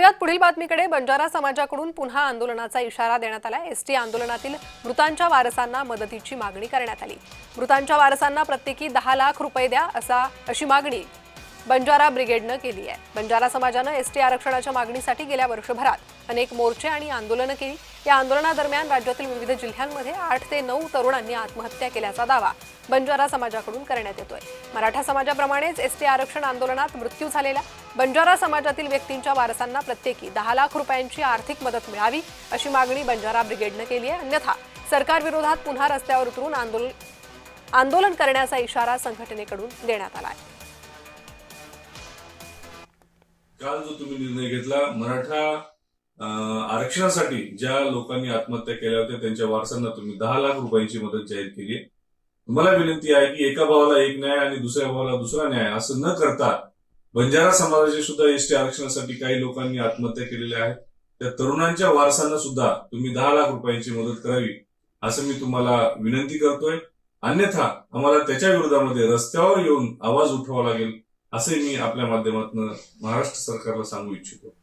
वळूयात पुढील बातमीकडे। बंजारा समाजाकडून पुन्हा आंदोलनाचा इशारा देण्यात आला। एसटी आंदोलनातील मृतांच्या वारसांना मदतीची मागणी करण्यात आली। मृतांच्या वारसांना प्रत्येकी 10 लाख रुपये द्या अशी मागणी बंजारा ब्रिगेडने केली आहे। बंजारा समाजाने एसटी आरक्षणाच्या मागणीसाठी गेल्या वर्षभरात अनेक मोर्चे आणि आंदोलने केली। या आंदोलनादरम्यान राज्यातील विविध जिल्ह्यांमध्ये 8 ते 9 तरुणांनी आत्महत्या केल्याचा दावा बंजारा समाजाकडून करण्यात येतोय। मराठा समाजाप्रमाणेच एसटी आरक्षण आंदोलनात मृत्यू झालेल्या बंजारा समाजातील व्यक्तींच्या वारसांना प्रत्येकी 10 लाख रुपयांची आर्थिक मदत मिळावी अशी मागणी बंजारा ब्रिगेडने केली आहे। अन्यथा सरकारविरोधात पुन्हा रस्त्यावर उतरून आंदोलन करण्याचा इशारा संघटनेकडून देण्यात आला आहे। काल जो तुम्ही निर्णय घेतला, मराठा आरक्षणासाठी ज्या लोकांनी आत्महत्या केल्या होत्या त्यांच्या वारसांना तुम्ही 10 लाख रुपयांची मदत जाहीर केली आहे। तुम्हाला विनंती आहे की एका भावाला एक न्याय आणि दुसऱ्या भावाला दुसरा न्याय असं न करता बंजारा समाजाचे सुद्धा एसटी आरक्षणासाठी काही लोकांनी आत्महत्या केलेल्या आहेत, त्या तरुणांच्या वारसांना सुद्धा तुम्ही 10 लाख रुपयांची मदत करावी असं मी तुम्हाला विनंती करतोय। अन्यथा आम्हाला त्याच्या विरोधामध्ये रस्त्यावर येऊन आवाज उठवावा लागेल असे मी आपल्या माध्यमातून महाराष्ट्र सरकारला सांगू इच्छितो।